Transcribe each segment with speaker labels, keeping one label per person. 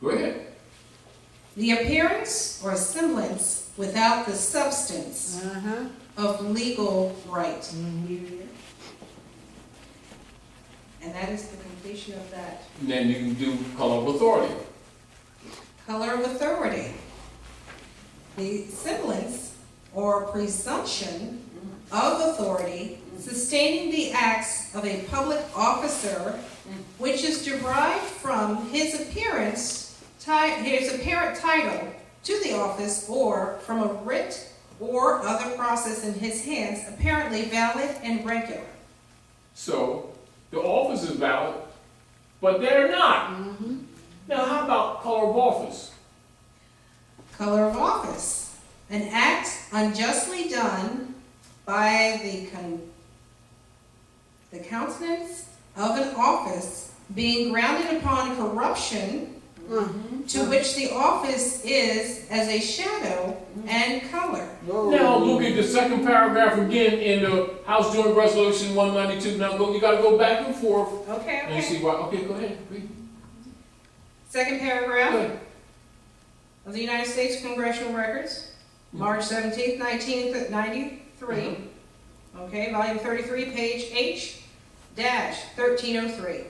Speaker 1: Go ahead.
Speaker 2: The appearance or semblance without the substance of legal right. And that is the completion of that.
Speaker 1: And then you can do color of authority.
Speaker 2: Color of authority. The semblance or presumption of authority sustaining the acts of a public officer, which is derived from his apparent title to the office, or from a writ or other process in his hands, apparently valid and regular.
Speaker 1: So, the office is valid, but they're not. Now, how about color of office?
Speaker 2: Color of office. An act unjustly done by the countenance of an office being grounded upon corruption, to which the office is as a shadow and color.
Speaker 1: Now look at the second paragraph again in the House Joint Resolution 192. Now you got to go back and forth.
Speaker 2: Okay.
Speaker 1: And see why. Okay, go ahead. Read.
Speaker 2: Second paragraph of the United States Congressional Records, March 17th, 1993. Okay, volume 33, page H-1303.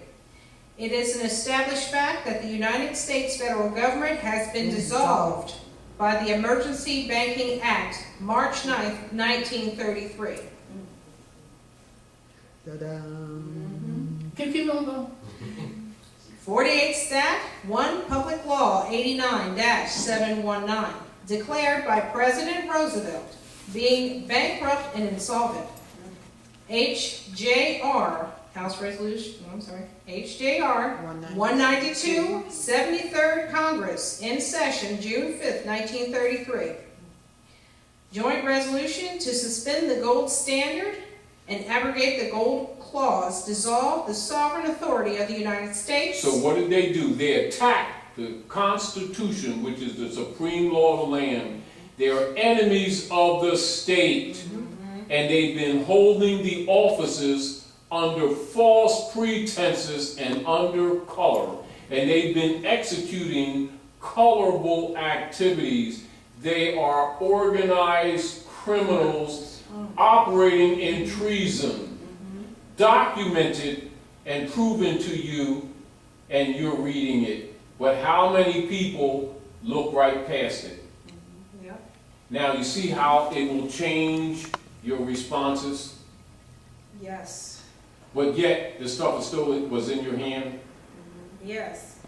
Speaker 2: It is an established fact that the United States federal government has been dissolved by the Emergency Banking Act, March 9th, 1933.
Speaker 1: Keep on going.
Speaker 2: 48 Stat. 1 Public Law 89-719, declared by President Roosevelt, being bankrupt and insolvent. HJR, House Resolution, HJR 192, 73rd Congress, in session, June 5th, 1933. Joint resolution to suspend the gold standard and abrogate the gold clause, dissolve the sovereign authority of the United States.
Speaker 1: So what did they do? They attacked the Constitution, which is the supreme law of the land. They are enemies of the state. And they've been holding the offices under false pretenses and under color. And they've been executing colorable activities. They are organized criminals operating in treason, documented and proven to you, and you're reading it. But how many people look right past it? Now you see how it will change your responses?
Speaker 2: Yes.
Speaker 1: But yet the stuff is still was in your hand?
Speaker 2: Yes.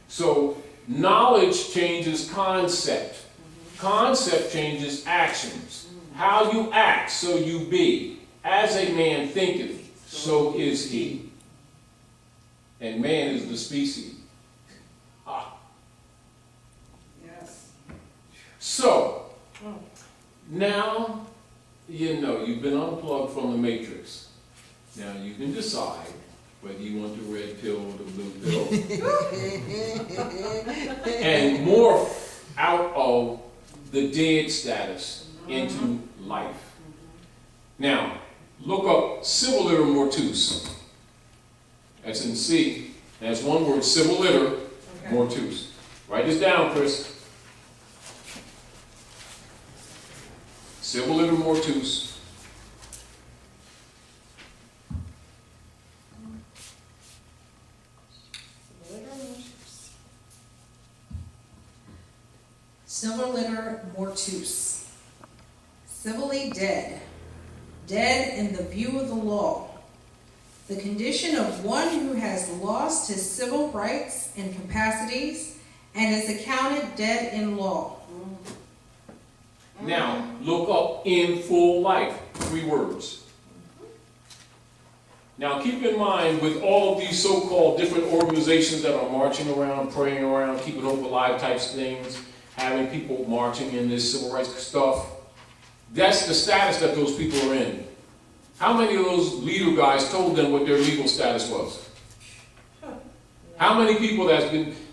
Speaker 1: So knowledge changes concept. Concept changes actions. How you act, so you be. As a man thinketh, so is he. And man is the species.
Speaker 2: Yes.
Speaker 1: So, now, you know, you've been unplugged from the matrix. Now you can decide whether you want the red pill or the blue pill. And morph out of the dead status into life. Now, look up civil liter mortuus. That's in C. That's one word, civil liter mortuus. Write this down, Chris. Civil liter mortuus.
Speaker 2: Civil liter mortuus. Civilly dead. Dead in the view of the law. The condition of one who has lost his civil rights and capacities and is accounted dead in law.
Speaker 1: Now, look up in full life. 3 words. Now, keep in mind, with all of these so-called different organizations that are marching around, praying around, keeping hope alive types of things, having people marching in this civil rights stuff, that's the status that those people are in. How many of those leader guys told them what their legal status was? How many people that's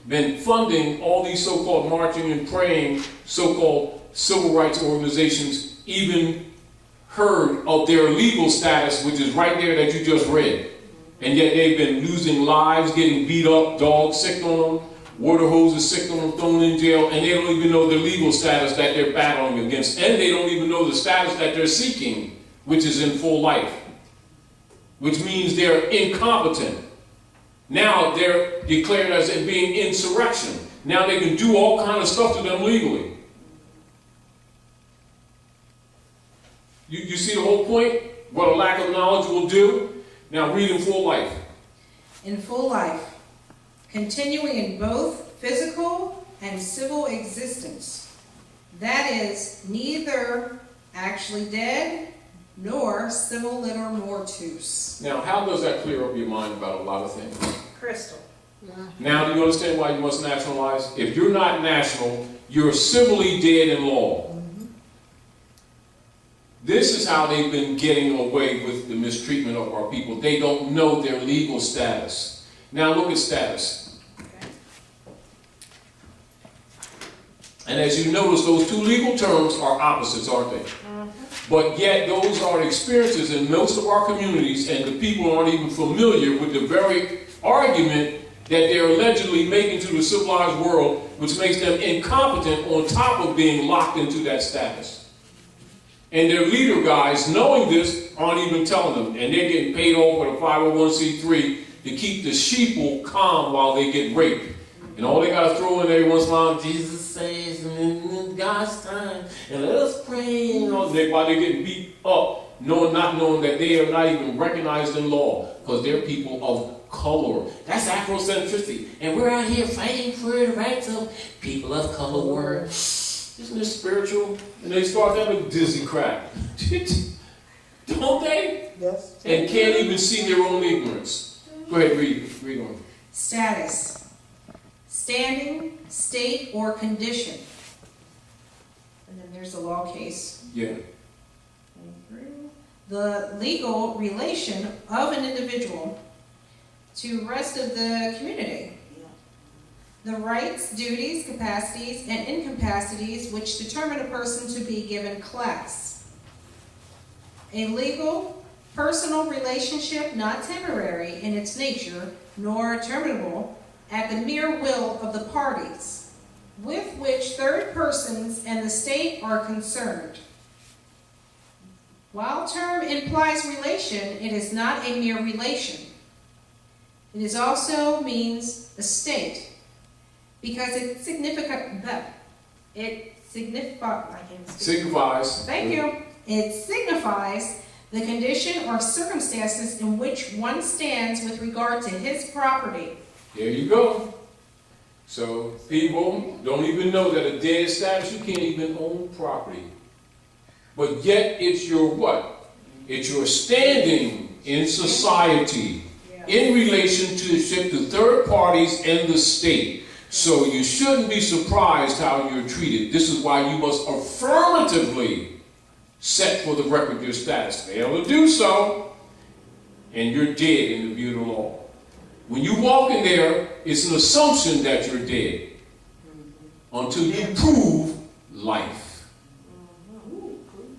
Speaker 1: been funding all these so-called marching and praying so-called civil rights organizations even heard of their legal status, which is right there that you just read? And yet they've been losing lives, getting beat up, dogs sick on them, water hoses, sick them, thrown in jail, and they don't even know the legal status that they're battling against, and they don't even know the status that they're seeking, which is in full life, which means they're incompetent. Now they're declared as being insurrection. Now they can do all kind of stuff to them legally. You see the whole point? What a lack of knowledge will do? Now read in full life.
Speaker 2: In full life, continuing in both physical and civil existence. That is, neither actually dead, nor civil liter mortus.
Speaker 1: Now, how does that clear up your mind about a lot of things?
Speaker 2: Crystal.
Speaker 1: Now, do you understand why you must nationalize? If you're not national, you're civilly dead in law. This is how they've been getting away with the mistreatment of our people. They don't know their legal status. Now look at status.
Speaker 2: Okay.
Speaker 1: And as you notice, those two legal terms are opposites, aren't they? But yet those are experiences in most of our communities, and the people aren't even familiar with the very argument that they're allegedly making to the civilized world, which makes them incompetent on top of being locked into that status. And their leader guys, knowing this, aren't even telling them. And they're getting paid off with a 501c3 to keep the sheeple calm while they get raped. And all they got to throw in every once in a while, Jesus says, in God's time, and let us pray. You know, while they're getting beat up, not knowing that they are not even recognized in law, because they're people of color. That's Afrocentricity. And we're out here fighting for the rights of people of color. Isn't this spiritual? And they start having a dizzy crap. Don't they?
Speaker 3: Yes.
Speaker 1: And can't even see their own ignorance. Go ahead, read on.
Speaker 2: Status. Standing, state, or condition. And then there's the law case.
Speaker 1: Yeah.
Speaker 2: The legal relation of an individual to the rest of the community. The rights, duties, capacities, and incapacities which determine a person to be given class. A legal, personal relationship not temporary in its nature, nor terminable at the mere will of the parties, with which third persons and the state are concerned. While term implies relation, it is not a mere relation. It is also means a state. Because it
Speaker 1: signifies.
Speaker 2: Thank you. It signifies the condition or circumstances in which one stands with regard to his property.
Speaker 1: There you go. So people don't even know that a dead status, you can't even own property. But yet it's your what? It's your standing in society in relationship to third parties and the state. So you shouldn't be surprised how you're treated. This is why you must affirmatively set for the record your status. Fail to do so, and you're dead in the view of the law. When you walk in there, it's an assumption that you're dead until you prove life.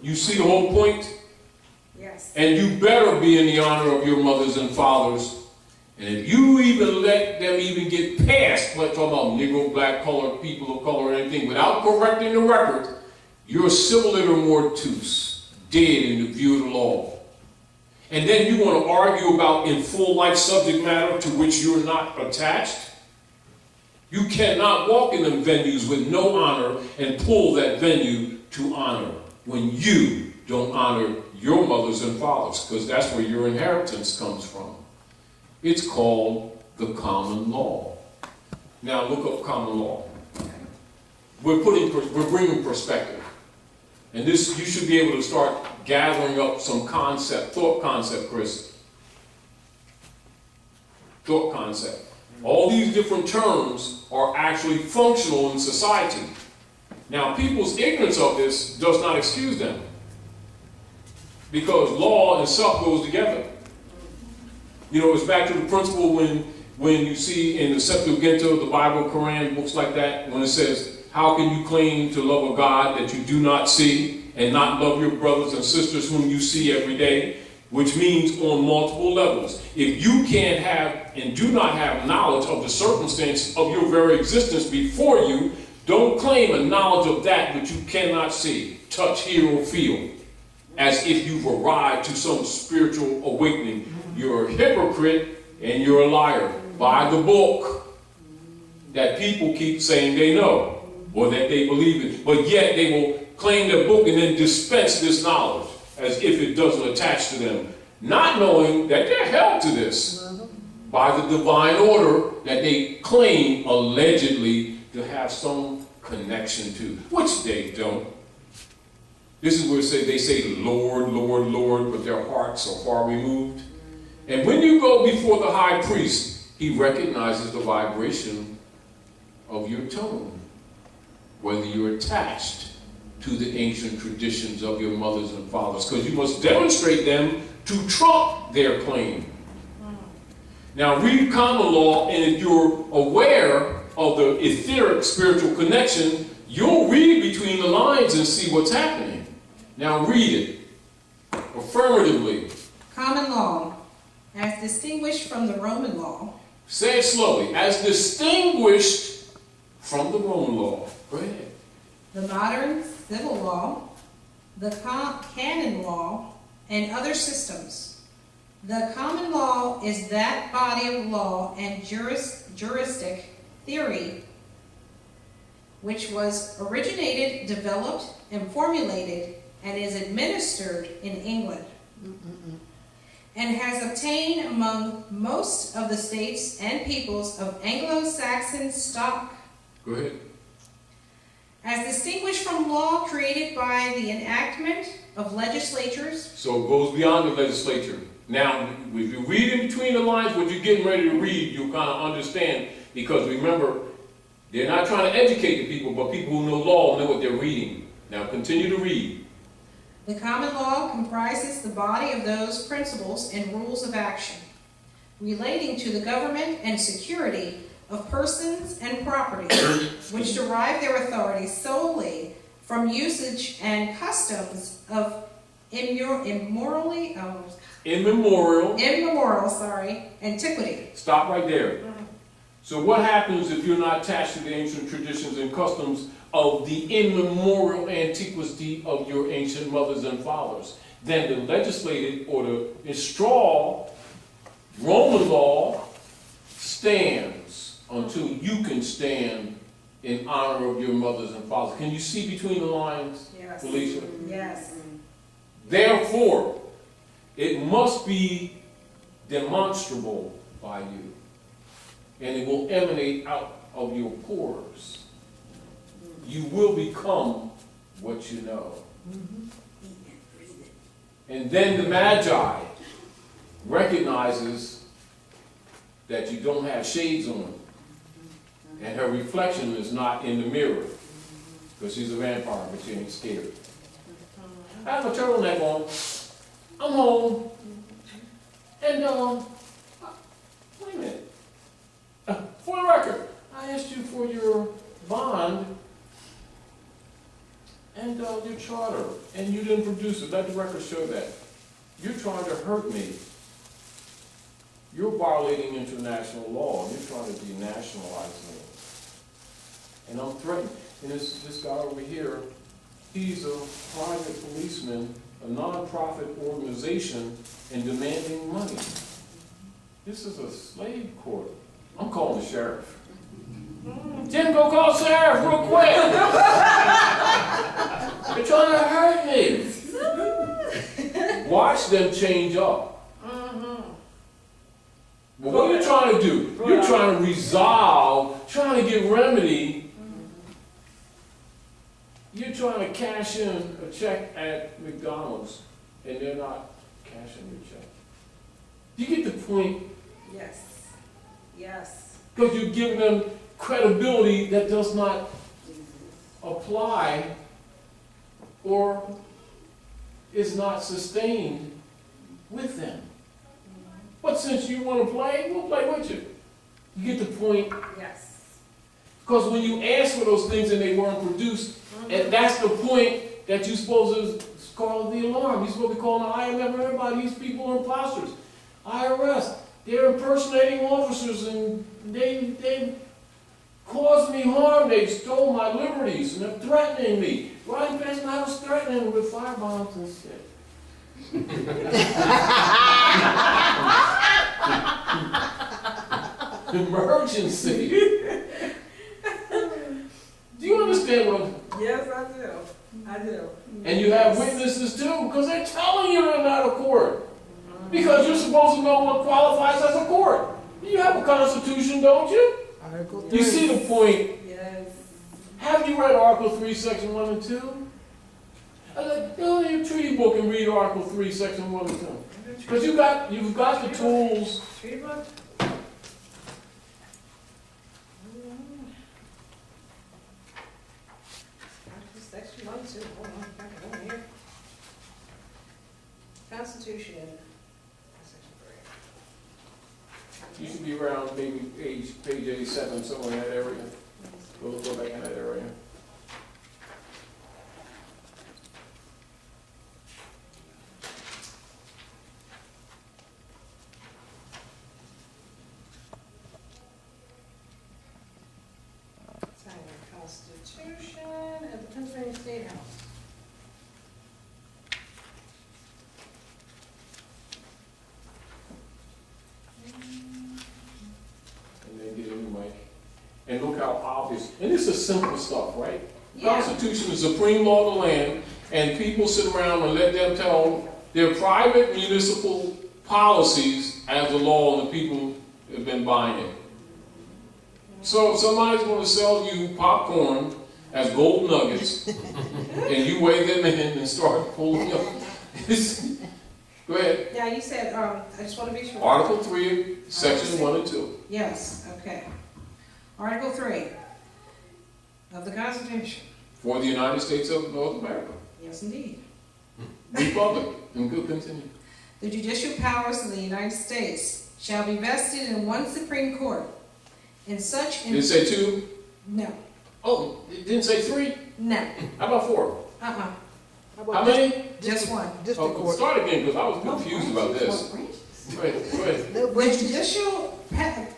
Speaker 1: You see the whole point?
Speaker 2: Yes.
Speaker 1: And you better be in the honor of your mothers and fathers. And if you even let them even get past, like talking about Negro, black, color, people of color, or anything, without correcting the record, you're civil liter mortus, dead in the view of the law. And then you want to argue about in full life subject matter to which you're not attached? You cannot walk in them venues with no honor and pull that venue to honor when you don't honor your mothers and fathers, because that's where your inheritance comes from. It's called the common law. Now look up common law. We're bringing perspective. And this, you should be able to start gathering up some thought concept, Chris. Thought concept. All these different terms are actually functional in society. Now, people's ignorance of this does not excuse them, because law and self goes together. You know, it's back to the principle when you see in the Septuaginta, the Bible, Quran, books like that, when it says, how can you claim to love a God that you do not see and not love your brothers and sisters whom you see every day? which means on multiple levels. If you can't have and do not have knowledge of the circumstance of your very existence before you, don't claim a knowledge of that which you cannot see, touch, hear, or feel, as if you've arrived to some spiritual awakening. You're a hypocrite and you're a liar. By the book that people keep saying they know, or that they believe in, but yet they will claim their book and then dispense this knowledge as if it doesn't attach to them, not knowing that they're held to this by the divine order that they claim allegedly to have some connection to, which they don't. This is where they say, Lord, Lord, Lord, but their hearts are far removed. And when you go before the high priest, he recognizes the vibration of your tone, whether you're attached to the ancient traditions of your mothers and fathers, because you must demonstrate them to trump their claim. Now read common law, and if you're aware of the etheric spiritual connection, you'll read between the lines and see what's happening. Now read it affirmatively.
Speaker 2: Common law, as distinguished from the Roman law.
Speaker 1: Say it slowly. As distinguished from the Roman law. Go ahead.
Speaker 2: The modern civil law, the canon law, and other systems. The common law is that body of law and juristic theory which was originated, developed, and formulated, and is administered in England, and has obtained among most of the states and peoples of Anglo-Saxon stock.
Speaker 1: Go ahead.
Speaker 2: As distinguished from law created by the enactment of legislatures.
Speaker 1: So it goes beyond the legislature. Now, if you read in between the lines what you're getting ready to read, you'll kind of understand, because remember, they're not trying to educate the people, but people who know law know what they're reading. Now continue to read.
Speaker 2: The common law comprises the body of those principles and rules of action relating to the government and security of persons and property, which derive their authority solely from usage and customs of immemorial antiquity.
Speaker 1: Stop right there. So what happens if you're not attached to the ancient traditions and customs of the immemorial antiquity of your ancient mothers and fathers? Then the legislative order, in straw, Roman law stands until you can stand in honor of your mothers and fathers. Can you see between the lines,
Speaker 2: Yes.
Speaker 1: Felicia?
Speaker 2: Yes.
Speaker 1: Therefore, it must be demonstrable by you, and it will emanate out of your pores. You will become what you know. And then the Magi recognizes that you don't have shades on, and her reflection is not in the mirror, because she's a vampire, but she ain't scared. I have a turtleneck on. I'm home. And, wait a minute. For the record, I asked you for your bond and your charter, and you didn't produce it. Let the record show that. You're trying to hurt me. You're violating international law. You're trying to denationalize me. And I'm threatened. And this guy over here, he's a private policeman, a non-profit organization, and demanding money. This is a slave court. I'm calling the sheriff. Jim, go call the sheriff real quick. They're trying to hurt me. Watch them change up. But what are you trying to do? You're trying to resolve, trying to get remedy. You're trying to cash in a check at McDonald's, and they're not cashing your check. Do you get the point?
Speaker 2: Yes. Yes.
Speaker 1: Because you're giving them credibility that does not apply or is not sustained with them. But since you want to play, we'll play with you. You get the point?
Speaker 2: Yes.
Speaker 1: Because when you ask for those things and they weren't produced, and that's the point that you're supposed to call the alarm. You're supposed to be calling the IMF and everybody. These people are imposters. IRS, they're impersonating officers, and they caused me harm. They stole my liberties, and they're threatening me. Riding past my house threatening with firebombs and shit. Emergency. Do you understand what I'm...
Speaker 3: Yes, I do. I do.
Speaker 1: And you have witnesses too, because they're telling you they're not a court. Because you're supposed to know what qualifies as a court. You have a constitution, don't you?
Speaker 3: Article 3.
Speaker 1: You see the point.
Speaker 3: Yes.
Speaker 1: Have you read Article 3, Section 1 and 2? Go to your treaty book and read Article 3, Section 1 and 2. Because you've got the tools.
Speaker 3: Treaty book?
Speaker 2: Section 1, 2, hold on, back it over here. Constitution, section 3.
Speaker 1: You should be around maybe page 87, somewhere in that area. We'll go back in that area.
Speaker 2: Constitution at the Pennsylvania State House.
Speaker 1: And then get a new mic. And look how obvious. And this is simple stuff, right?
Speaker 2: Yeah.
Speaker 1: Constitution is supreme law of the land, and people sit around and let them tell their private municipal policies as the law, and the people have been buying it. So if somebody's going to sell you popcorn as gold nuggets, and you weigh them in and start pulling up, go ahead.
Speaker 2: Yeah, you said, I just want to be sure.
Speaker 1: Article 3, Section 1 and 2.
Speaker 2: Yes, okay. Article 3 of the Constitution.
Speaker 1: For the United States of North America.
Speaker 2: Yes, indeed.
Speaker 1: Republic. And good, continue.
Speaker 2: The judicial powers of the United States shall be vested in one Supreme Court. In such...
Speaker 1: Did it say 2?
Speaker 2: No.
Speaker 1: Oh, it didn't say 3?
Speaker 2: No.
Speaker 1: How about 4?
Speaker 2: Uh-uh.
Speaker 1: How many?
Speaker 2: Just one.
Speaker 3: District
Speaker 1: Oh,
Speaker 3: court.
Speaker 1: start again, because I was confused about this. Go ahead.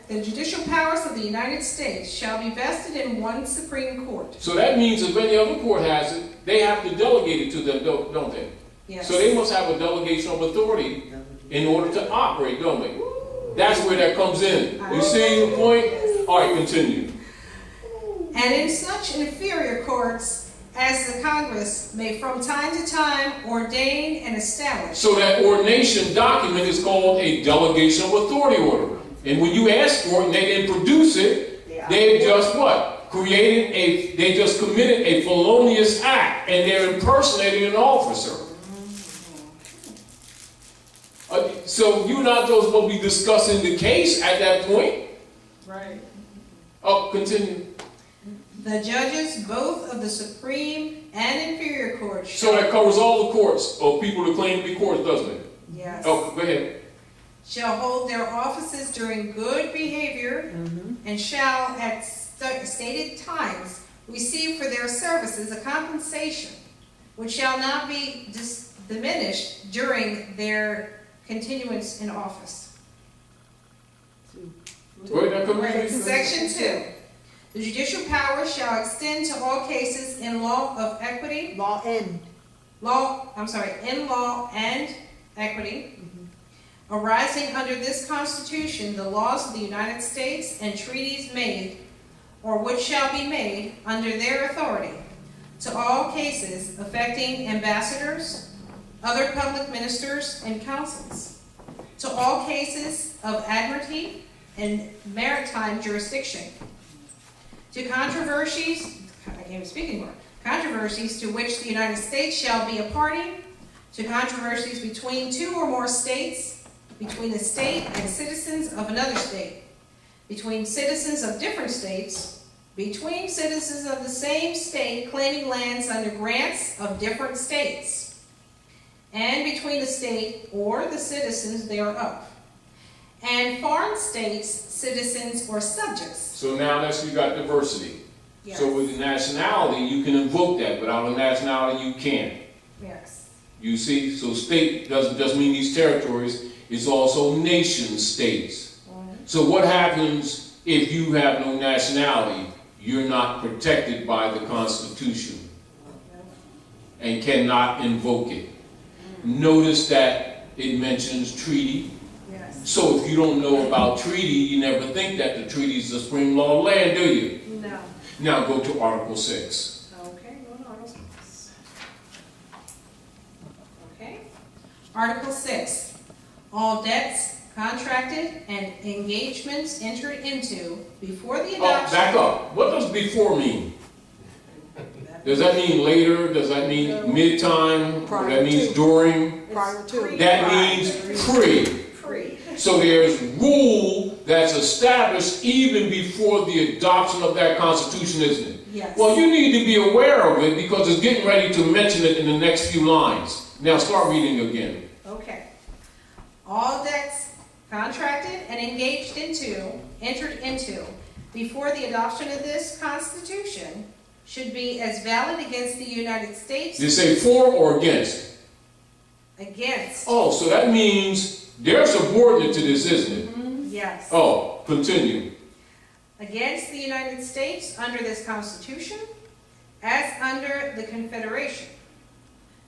Speaker 2: The judicial powers of the United States shall be vested in one Supreme Court.
Speaker 1: So that means if any other court has it, they have to delegate it to them, don't they?
Speaker 2: Yes.
Speaker 1: So they must have a delegation of authority in order to operate, don't they? That's where that comes in. You see the point? All right, continue.
Speaker 2: And in such inferior courts as the Congress may from time to time ordain and establish.
Speaker 1: So that ordination document is called a delegation of authority order. And when you ask for it and they didn't produce it, they just what? They just committed a felonious act, and they're impersonating an officer. So you're not supposed to be discussing the case at that point.
Speaker 3: Right.
Speaker 1: Oh, continue.
Speaker 2: The judges, both of the Supreme and inferior courts.
Speaker 1: So that covers all the courts, or people that claim to be courts, doesn't it?
Speaker 2: Yes.
Speaker 1: Oh, go ahead.
Speaker 2: Shall hold their offices during good behavior, and shall at stated times receive for their services a compensation, which shall not be diminished during their continuance in office.
Speaker 1: Go ahead, now come back.
Speaker 2: Section 2. The judicial power shall extend to all cases in law of equity. In law and equity. Arising under this Constitution, the laws of the United States and treaties made, or which shall be made under their authority, to all cases affecting ambassadors, other public ministers and consuls, to all cases of admiralty and maritime jurisdiction, to controversies, I can't even speak anymore, controversies to which the United States shall be a party, to controversies between two or more states, between the state and citizens of another state, between citizens of different states, between citizens of the same state claiming lands under grants of different states, and between the state or the citizens thereof, and foreign states, citizens, or subjects.
Speaker 1: So now you got diversity.
Speaker 2: Yes.
Speaker 1: So with the nationality, you can invoke that. Without a nationality, you can't.
Speaker 2: Yes.
Speaker 1: You see? So state doesn't just mean these territories. It's also nation states. So what happens if you have no nationality? You're not protected by the Constitution and cannot invoke it. Notice that it mentions treaty.
Speaker 2: Yes.
Speaker 1: So if you don't know about treaty, you never think that the treaty is the supreme law of the land, do you?
Speaker 2: No.
Speaker 1: Now go to Article 6.
Speaker 2: Okay, go to Article 6. Okay. Article 6. All debts contracted and engagements entered into before the
Speaker 1: Oh,
Speaker 2: adoption.
Speaker 1: back up. What does before mean? Does that mean later? Does that mean mid-time? Or that means during?
Speaker 3: Prior to.
Speaker 1: That means pre.
Speaker 2: Pre.
Speaker 1: So there's rule that's established even before the adoption of that Constitution, isn't it?
Speaker 2: Yes.
Speaker 1: Well, you need to be aware of it because it's getting ready to mention it in the next few lines. Now start reading again.
Speaker 2: Okay. All debts contracted and entered into, before the adoption of this Constitution should be as valid against the United States.
Speaker 1: Did it say for or against?
Speaker 2: Against.
Speaker 1: Oh, so that means they're subordinate to this, isn't it?
Speaker 2: Yes.
Speaker 1: Oh, continue.
Speaker 2: Against the United States under this Constitution, as under the Confederation.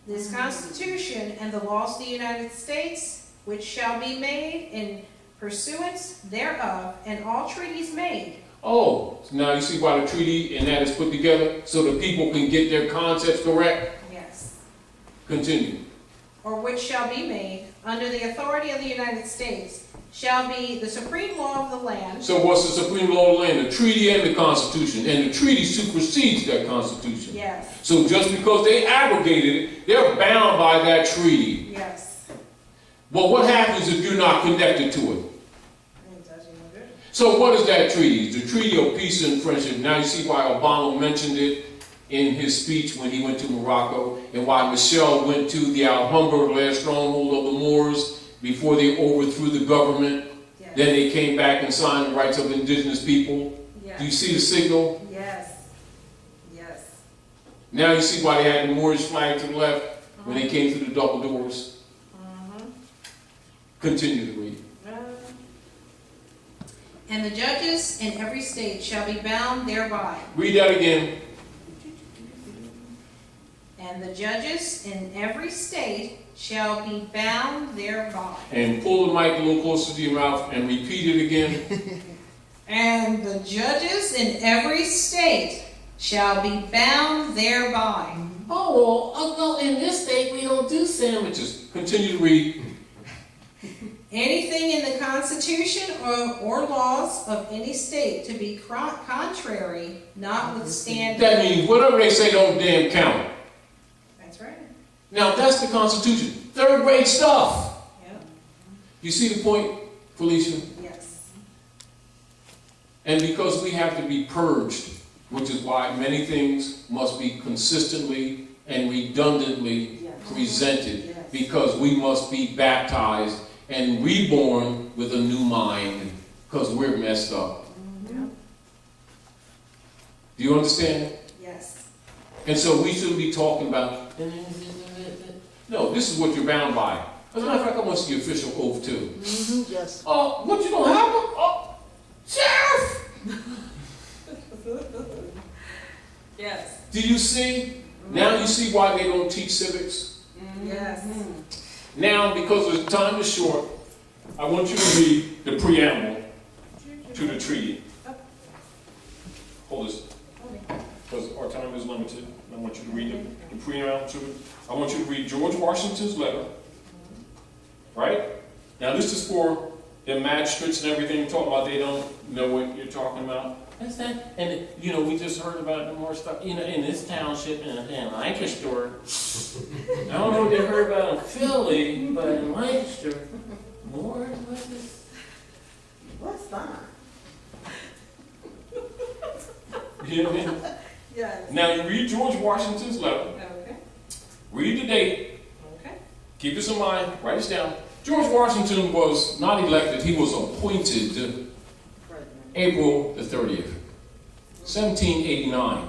Speaker 2: This Constitution and the laws of the United States, which shall be made in pursuance thereof, and all treaties made.
Speaker 1: Oh, so now you see why the treaty and that is put together so the people can get their concepts correct?
Speaker 2: Yes.
Speaker 1: Continue.
Speaker 2: Or which shall be made under the authority of the United States, shall be the supreme law of the land.
Speaker 1: So what's the supreme law of the land? The treaty and the Constitution. And the treaty supersedes that Constitution.
Speaker 2: Yes.
Speaker 1: So just because they abrogated it, they're bound by that treaty.
Speaker 2: Yes.
Speaker 1: Well, what happens if you're not connected to it? So what is that treaty? The Treaty of Peace and Friendship. Now you see why Obama mentioned it in his speech when he went to Morocco, and why Michelle went to the Alhambra, the last stronghold of the Moors, before they overthrew the government.
Speaker 2: Yes.
Speaker 1: Then they came back and signed the rights of indigenous people.
Speaker 2: Yes.
Speaker 1: Do you see the signal?
Speaker 2: Yes. Yes.
Speaker 1: Now you see why they had the Moorish flag to the left when they came through the double doors. Continue to read.
Speaker 2: And the judges in every state shall be bound thereby.
Speaker 1: Read that again.
Speaker 2: And the judges in every state shall be bound thereby.
Speaker 1: And pull the mic a little closer to your mouth and repeat it again.
Speaker 2: And the judges in every state shall be bound thereby.
Speaker 1: Oh, well, in this state we don't do sandwiches. Continue to read.
Speaker 2: Anything in the Constitution or laws of any state to be contrary, notwithstanding.
Speaker 1: That means whatever they say don't damn count.
Speaker 2: That's right.
Speaker 1: Now that's the Constitution. Third grade stuff.
Speaker 2: Yeah.
Speaker 1: You see the point, Felicia?
Speaker 2: Yes.
Speaker 1: And because we have to be purged, which is why many things must be consistently and redundantly presented,
Speaker 2: Yes.
Speaker 1: because we must be baptized and reborn with a new mind, because we're messed up.
Speaker 2: Yeah.
Speaker 1: Do you understand?
Speaker 2: Yes.
Speaker 1: And so we shouldn't be talking about, no, this is what you're bound by. As a matter of fact, I want to see the official oath too.
Speaker 3: Yes.
Speaker 1: Oh, what you don't have? Oh, Sheriff!
Speaker 3: Yes.
Speaker 1: Do you see? Now you see why they don't teach civics?
Speaker 2: Yes.
Speaker 1: Now, because the time is short, I want you to read the preamble to the treaty. Hold this, because our time is limited. I want you to read the preamble to it. I want you to read George Washington's letter. Right? Now, this is for the magistrates and everything talking about they don't know what you're talking about. That's that. And, you know, we just heard about the more stuff, you know, in this township in Lancaster. I don't know what they heard about in Philly, but in Lancaster, more, what's this?
Speaker 3: What's that?
Speaker 1: You know what I mean?
Speaker 3: Yes.
Speaker 1: Now, you read George Washington's letter,
Speaker 2: Okay.
Speaker 1: read the date,
Speaker 2: Okay.
Speaker 1: keep this in mind, write this down. George Washington was not elected, he was appointed April the 30th, 1789.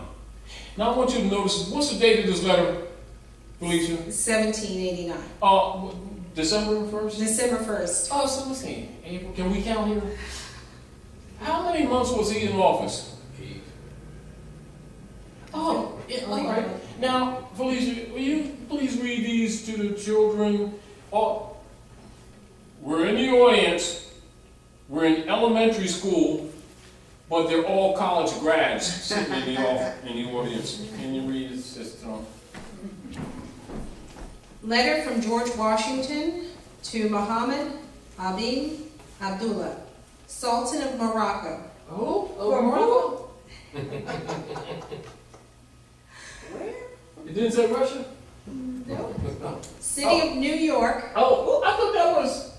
Speaker 1: Now I want you to notice, what's the date of this letter, Felicia?
Speaker 2: 1789.
Speaker 1: December 1st?
Speaker 2: December 1st.
Speaker 1: Oh, so let's see. April, can we count here? How many months was he in office? 8. Oh, yeah, all right. Now, Felicia, will you please read these to the children? Oh, we're in the audience. We're in elementary school, but they're all college grads sitting in the audience. Can you read it, Sister?
Speaker 2: Letter from George Washington to Muhammad Ibn Abdullah, Sultan of Morocco.
Speaker 1: Oh,
Speaker 2: Morocco?
Speaker 3: Where?
Speaker 1: It didn't say Russia?
Speaker 2: No. City of New York.
Speaker 1: Oh, I thought that was.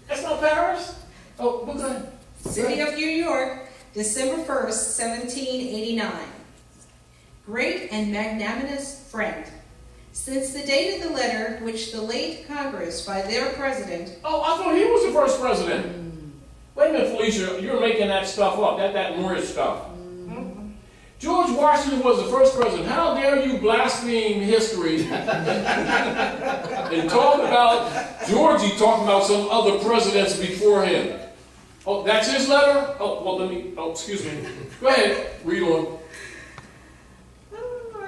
Speaker 1: That's not Paris? Oh, what's that?
Speaker 2: City of New York, December 1st, 1789. Great and magnanimous friend, since the date of the letter which the late Congress by their president...
Speaker 1: Oh, I thought he was the first president. Wait a minute, Felicia, you're making that stuff up, that Moorish stuff. George Washington was the first president. How dare you blaspheme history and talk about Georgie talking about some other presidents before him? Oh, that's his letter? Oh, well, excuse me. Go ahead, read on.
Speaker 2: I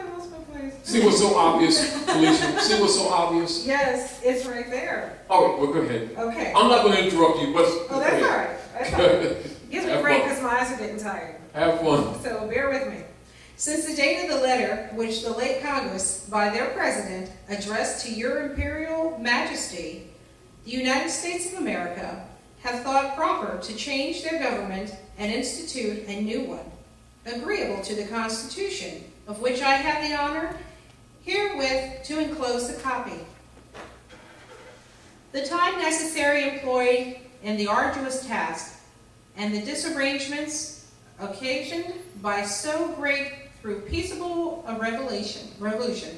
Speaker 2: lost my place.
Speaker 1: See what's so obvious, Felicia? See what's so obvious?
Speaker 2: Yes, it's right there.
Speaker 1: All right, well, go ahead.
Speaker 2: Okay.
Speaker 1: I'm not going to interrupt you, but...
Speaker 2: Oh, that's all right. That's all right. Gives me a break because my eyes are getting tired.
Speaker 1: Have fun.
Speaker 2: So bear with me. Since the date of the letter which the late Congress, by their president, addressed to your imperial majesty, the United States of America have thought proper to change their government and institute a new one, agreeable to the Constitution, of which I have the honor herewith to enclose the copy. The time necessary employed in the arduous task, and the disarrangements occasioned by so great through peaceable revolution,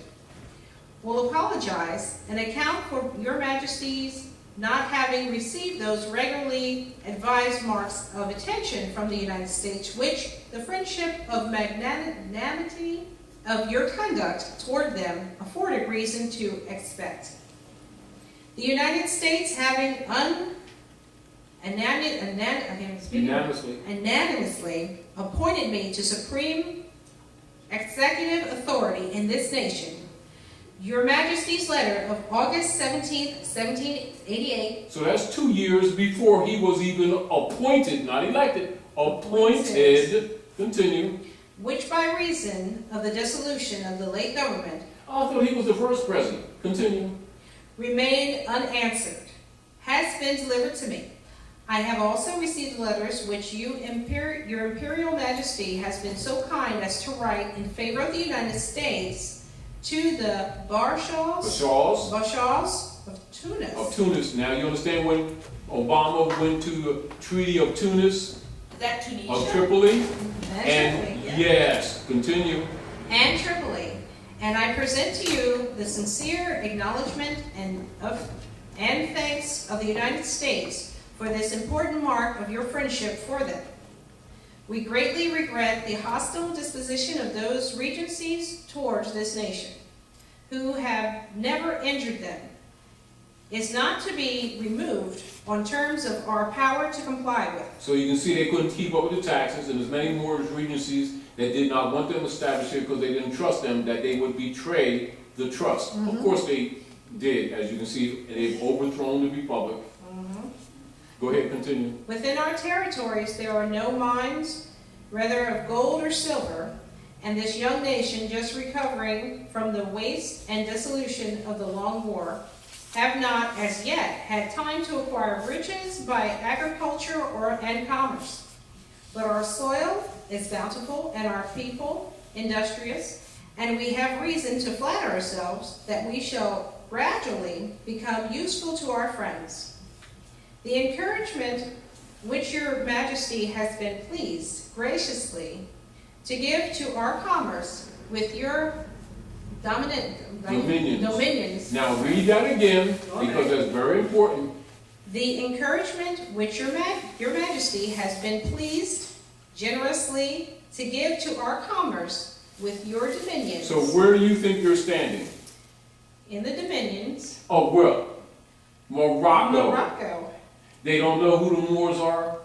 Speaker 2: will apologize and account for your majesty's not having received those regularly advised marks of attention from the United States, which the friendship of magnanimity of your conduct toward them afforded reason to expect. The United States having unanimously appointed me to supreme executive authority in this nation, your Majesty's letter of August 17th, 1788.
Speaker 1: So that's 2 years before he was even appointed, not elected, appointed. Continue.
Speaker 2: Which by reason of the dissolution of the late government.
Speaker 1: I thought he was the first president. Continue.
Speaker 2: Remained unanswered, has been delivered to me. I have also received letters which your Imperial Majesty has been so kind as to write in favor of the United States to the Bashars of Tunis.
Speaker 1: Of Tunis. Now you understand when Obama went to the Treaty of Tunis?
Speaker 3: Is that Tunisia?
Speaker 1: Of Tripoli?
Speaker 2: And Tripoli,
Speaker 1: yes, continue.
Speaker 2: And Tripoli. And I present to you the sincere acknowledgement and thanks of the United States for this important mark of your friendship for them. We greatly regret the hostile disposition of those regencies towards this nation, who have never injured them, is not to be removed on terms of our power to comply with.
Speaker 1: So you can see they couldn't keep up with the taxes, and there's many Moorish regencies that did not want them established here because they didn't trust them, that they would betray the trust. Of course they did, as you can see, they've overthrown the republic. Go ahead, continue.
Speaker 2: Within our territories there are no mines, whether of gold or silver, and this young nation, just recovering from the waste and dissolution of the long war, have not as yet had time to acquire riches by agriculture and commerce. But our soil is bountiful and our people industrious, and we have reason to flatter ourselves that we shall gradually become useful to our friends. The encouragement which your Majesty has been pleased graciously to give to our commerce with your dominions.
Speaker 1: Now read that again, because that's very important.
Speaker 2: The encouragement which your Majesty has been pleased generously to give to our commerce with your dominions.
Speaker 1: So where do you think you're standing?
Speaker 2: In the dominions.
Speaker 1: Oh, where? Morocco.
Speaker 2: Morocco.
Speaker 1: They don't know who the Moors are?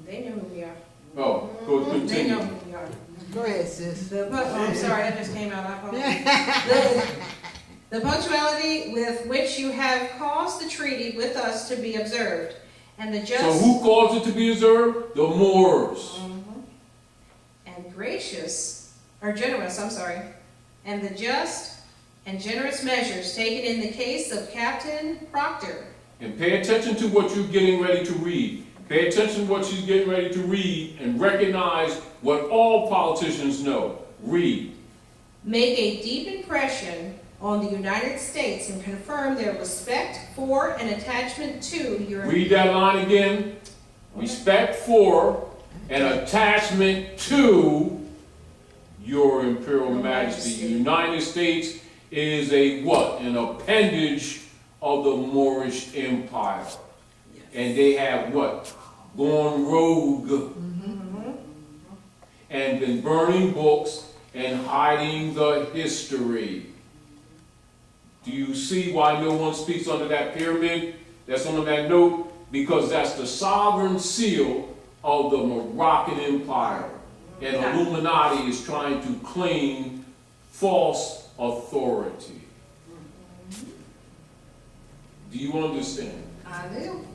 Speaker 2: They know who we are.
Speaker 1: Oh, go
Speaker 2: They
Speaker 1: continue.
Speaker 2: know who we are.
Speaker 4: Go ahead, sis.
Speaker 2: I'm sorry, that just came out. I apologize. The punctuality with which you have caused the treaty with us to be observed, and the just.
Speaker 1: So who caused it to be observed? The Moors.
Speaker 2: And generous, and the just and generous measures taken in the case of Captain Proctor.
Speaker 1: And pay attention to what you're getting ready to read. Pay attention to what she's getting ready to read and recognize what all politicians know. Read.
Speaker 2: Make a deep impression on the United States and confirm their respect for and attachment to your...
Speaker 1: Read that line again. Respect for and attachment to your Imperial Majesty. The United States is a what? An appendage of the Moorish Empire. And they have what? Gone rogue. And been burning books and hiding the history. Do you see why no one speaks under that pyramid that's on that note? Because that's the sovereign seal of the Moroccan Empire. And Illuminati is trying to claim false authority. Do you understand?
Speaker 2: I do.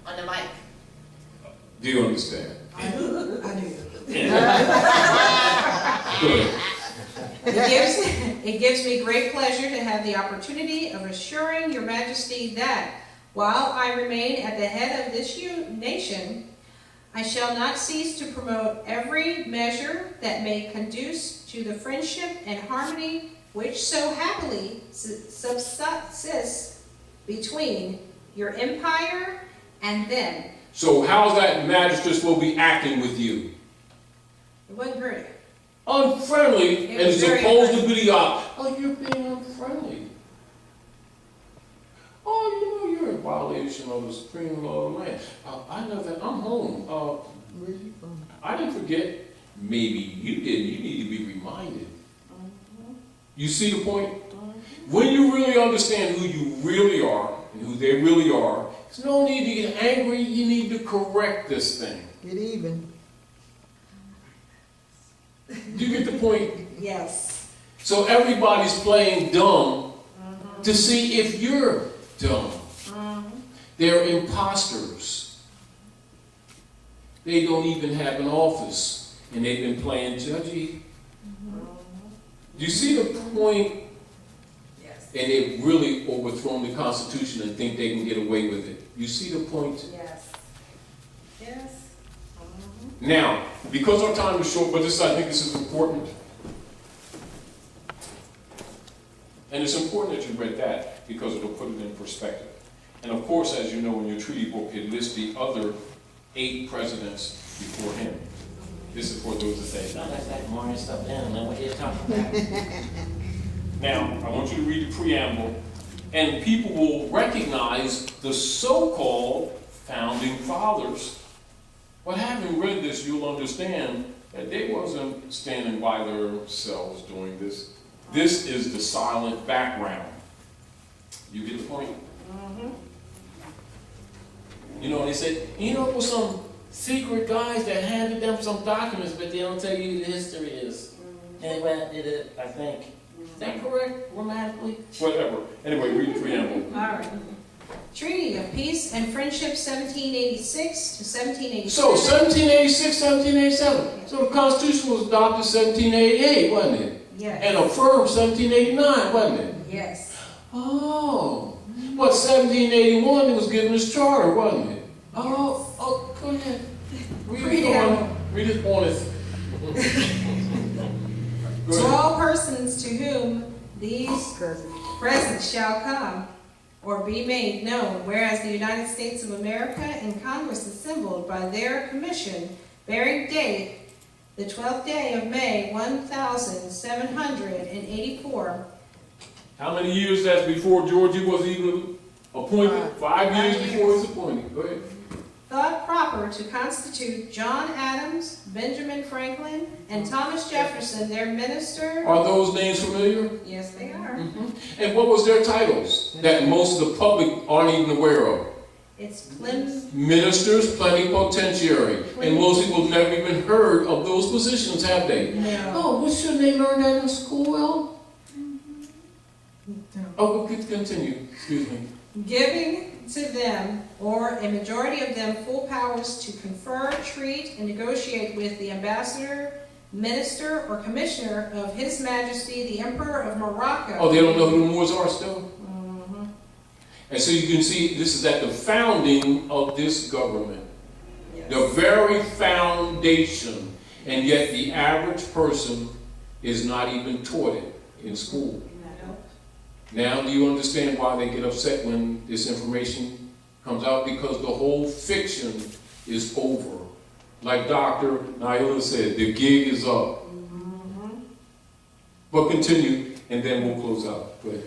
Speaker 3: On the mic.
Speaker 1: Do you understand?
Speaker 2: I do.
Speaker 1: Good.
Speaker 2: It gives me great pleasure to have the opportunity of assuring your Majesty that, while I remain at the head of this nation, I shall not cease to promote every measure that may conduce to the friendship and harmony which so happily subsists between your empire and them.
Speaker 1: So how's that magistrate will be acting with you?
Speaker 2: It wasn't pretty.
Speaker 1: Unfriendly,
Speaker 2: It
Speaker 1: and
Speaker 2: was very
Speaker 1: supposed to be the oh, you're being unfriendly. Oh, you know you're in violation of the supreme law of the land. I know that. I'm home.
Speaker 4: Where you from?
Speaker 1: I didn't forget. Maybe you didn't. You need to be reminded. You see the point? When you really understand who you really are and who they really are, there's no need to get angry. You need to correct this thing.
Speaker 4: Get even.
Speaker 1: Do you get the point?
Speaker 2: Yes.
Speaker 1: So everybody's playing dumb to see if you're dumb. They're imposters. They don't even have an office, and they've been playing judgy. Do you see the point?
Speaker 2: Yes.
Speaker 1: And they've really overthrown the Constitution and think they can get away with it. You see the point?
Speaker 2: Yes. Yes.
Speaker 1: Now, because our time is short, but I think this is important. And it's important that you read that because it'll put it in perspective. And of course, as you know, in your treaty book, it lists the other 8 presidents before him. This is for those that say,
Speaker 5: no, that's like Moorish stuff down, and then what you're talking about.
Speaker 1: now, I want you to read the preamble, and people will recognize the so-called founding fathers. But having read this, you'll understand that they wasn't standing by themselves doing this. This is the silent background. You get the point? You know, they said, you know, with some secret guys that handed them some documents, but they don't tell you who the history is.
Speaker 5: And well, did it, I think.
Speaker 1: Is that correct grammatically? Whatever. Anyway, read the preamble.
Speaker 2: All right. Treaty of Peace and Friendship 1786 to 1787.
Speaker 1: So, 1786, 1787. So the Constitution was adopted 1788, wasn't it?
Speaker 2: Yes.
Speaker 1: And affirmed 1789, wasn't it?
Speaker 2: Yes.
Speaker 1: Oh. What, 1781 it was given its charter, wasn't it? Oh, go ahead. Read it on. Read it on it.
Speaker 2: To all persons to whom these presents shall come or be made known, whereas the United States of America in Congress assembled by their commission, bearing date the 12th day of May, 1784.
Speaker 1: How many years that's before Georgie was even appointed? 5 years before he was appointed. Go ahead.
Speaker 2: thought proper to constitute John Adams, Benjamin Franklin, and Thomas Jefferson their minister.
Speaker 1: Are those names familiar?
Speaker 2: Yes, they are.
Speaker 1: And what was their titles that most of the public aren't even aware of?
Speaker 2: It's Plymouth.
Speaker 1: Ministers, plenipotentiary. And most people have never even heard of those positions, have they?
Speaker 2: No.
Speaker 1: Oh, well, shouldn't they learn that in school, well? Oh, continue. Excuse me.
Speaker 2: Giving to them, or a majority of them, full powers to confer, treat, and negotiate with the ambassador, minister, or commissioner of His Majesty the Emperor of Morocco.
Speaker 1: Oh, they don't know who the Moors are still? And so you can see this is at the founding of this government.
Speaker 2: Yes.
Speaker 1: The very foundation. And yet the average person is not even taught it in school.
Speaker 2: No.
Speaker 1: Now do you understand why they get upset when this information comes out? Because the whole fiction is over. Like Dr. Naila said, the gig is up. But continue, and then we'll close out. Go ahead.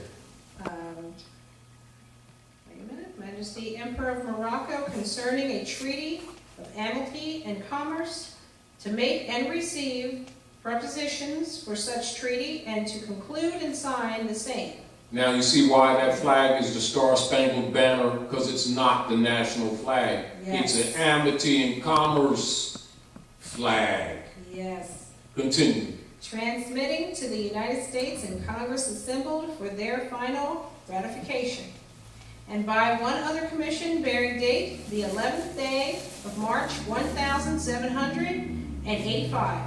Speaker 2: Wait a minute. Majesty Emperor of Morocco concerning a treaty of amity and commerce to make and receive prepositions for such treaty and to conclude and sign the same.
Speaker 1: Now you see why that flag is the Star-Spangled Banner, because it's not the national flag.
Speaker 2: Yes.
Speaker 1: It's an amity and commerce flag.
Speaker 2: Yes.
Speaker 1: Continue.
Speaker 2: Transmitting to the United States and Congress assembled for their final ratification. And by one other commission bearing date the 11th day of March 1785,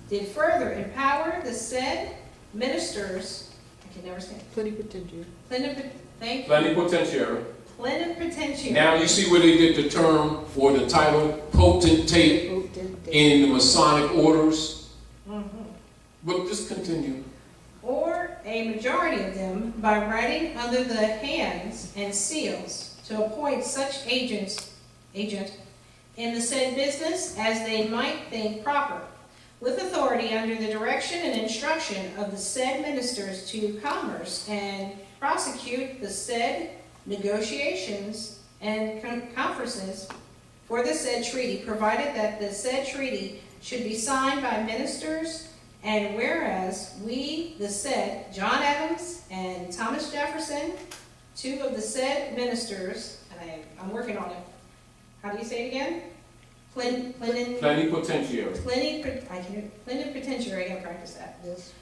Speaker 2: did further empower the said ministers, I can never say,
Speaker 4: Plenipotentiary.
Speaker 1: Plenipotentiary.
Speaker 2: Plenipotentiary.
Speaker 1: Now you see where they get the term or the title potentate in the Masonic orders. But just continue.
Speaker 2: Or a majority of them by writing under the hands and seals to appoint such agent in the said business as they might think proper, with authority under the direction and instruction of the said ministers to commerce and prosecute the said negotiations and conferences for the said treaty, provided that the said treaty should be signed by ministers. And whereas we, the said John Adams and Thomas Jefferson, two of the said ministers, and I'm working on it. How do you say it again?
Speaker 1: Plenipotentiary.
Speaker 2: Plenipotentiary, I gotta practice that.
Speaker 4: Yes.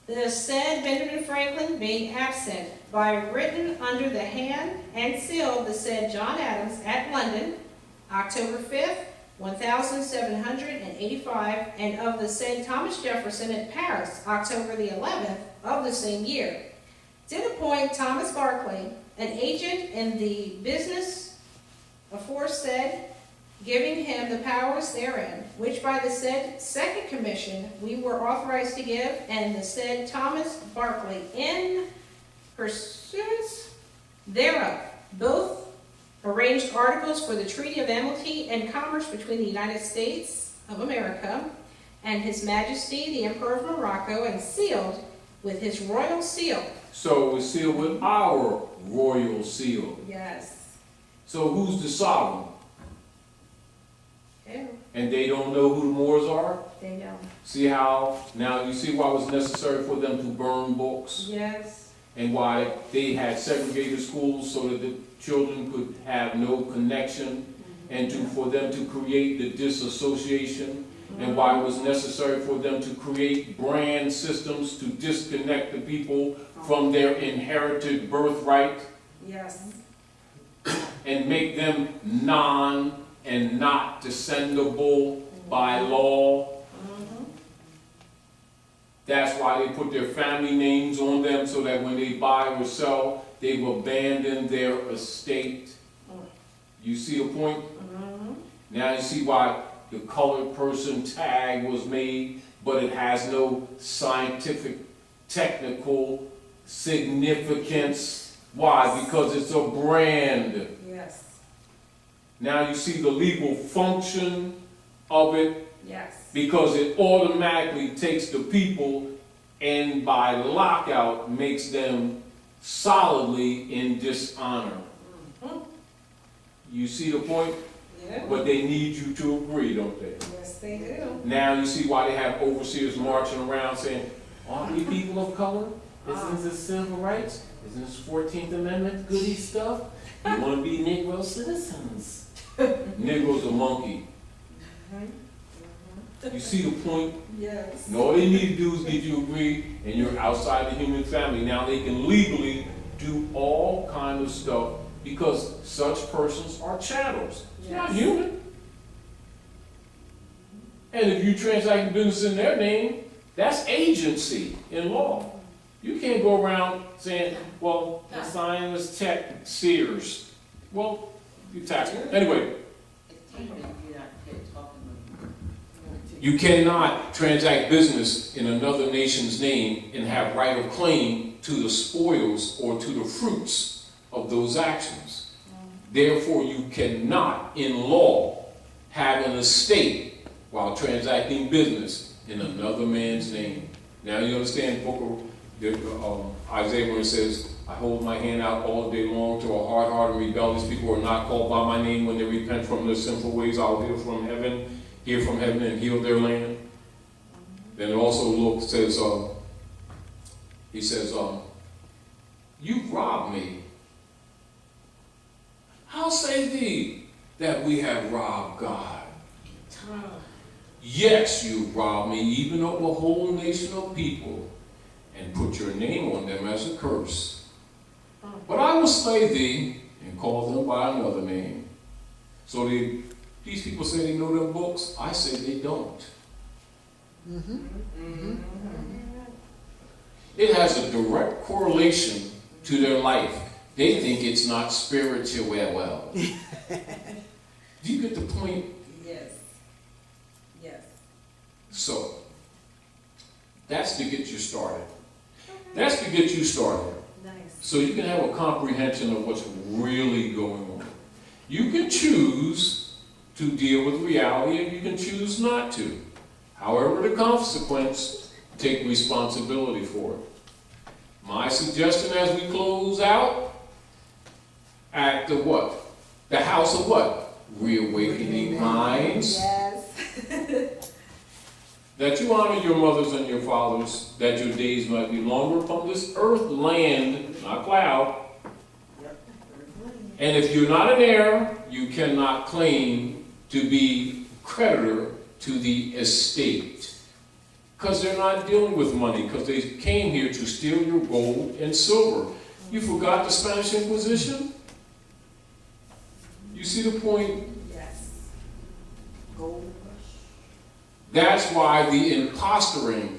Speaker 2: The said Benjamin Franklin being absent, by written under the hand and sealed the said John Adams at London, October 5th, 1785, and of the said Thomas Jefferson at Paris, October the 11th of the same year, did appoint Thomas Barclay, an agent in the business aforesaid, giving him the powers therein, which by the said second commission we were authorized to give, and the said Thomas Barclay, in pursuance thereof, both arranged articles for the Treaty of Amity and Commerce between the United States of America and His Majesty the Emperor of Morocco, and sealed with his royal seal.
Speaker 1: So it was sealed with our royal seal.
Speaker 2: Yes.
Speaker 1: So who's the sovereign?
Speaker 2: Yeah,
Speaker 1: And they don't know who the Moors are?
Speaker 2: they know.
Speaker 1: See how, now you see why it was necessary for them to burn books?
Speaker 2: Yes.
Speaker 1: And why they had segregated schools so that the children could have no connection, and for them to create the disassociation, and why it was necessary for them to create brand systems to disconnect the people from their inherited birthright
Speaker 2: Yes.
Speaker 1: and make them non and not descendable by law. That's why they put their family names on them, so that when they buy or sell, they've abandoned their estate. You see a point? Now you see why the colored person tag was made, but it has no scientific, technical significance. Why? Because it's a brand.
Speaker 2: Yes.
Speaker 1: Now you see the legal function of it,
Speaker 2: Yes.
Speaker 1: because it automatically takes the people and by lockout makes them solidly in dishonor. You see the point?
Speaker 2: Yeah.
Speaker 1: but they need you to agree, don't they?
Speaker 2: Yes, they do.
Speaker 1: Now you see why they have overseers marching around saying, aren't we people of color? Isn't this civil rights? Isn't this 14th Amendment goody stuff? You want to be Negro citizens. Negro's a monkey. You see the point?
Speaker 2: Yes.
Speaker 1: And all they need to do is get you agreed, and you're outside the human family. Now they can legally do all kind of stuff because such persons are chattels. It's not human. And if you transact business in their name, that's agency in law. You can't go around saying, well, the sign was check Sears. Well, you tax me. Anyway, you cannot transact business in another nation's name and have right of claim to the spoils or to the fruits of those actions. Therefore, you cannot, in law, have an estate while transacting business in another man's name. Now you understand Isaiah when it says, I hold my hand out all day long to a hard-hearted and rebellious people who are not called by my name. When they repent from their sinful ways, I'll hear from heaven and heal their land. Then it also says, he says, you've robbed me. How say thee that we have robbed God? Yes, you robbed me, even of a whole nation of people, and put your name on them as a curse. But I will slay thee and call them by another name. So these people say they know them books. I say they don't. It has a direct correlation to their life. They think it's not spiritual well. Do you get the point?
Speaker 2: Yes. Yes.
Speaker 1: So, that's to get you started. That's to get you started.
Speaker 2: Nice.
Speaker 1: So you can have a comprehension of what's really going on. You can choose to deal with reality and you can choose not to. However the consequence, take responsibility for it. My suggestion as we close out, at the what? The house of what? Reawakening minds.
Speaker 3: Yes.
Speaker 1: That you honor your mothers and your fathers, that your days might be longer upon this earth, land, not cloud. And if you're not an heir, you cannot claim to be creditor to the estate. Because they're not dealing with money, because they came here to steal your gold and silver. You forgot the Spanish Inquisition? You see the point?
Speaker 3: Yes.
Speaker 2: Gold.
Speaker 1: That's why the impostoring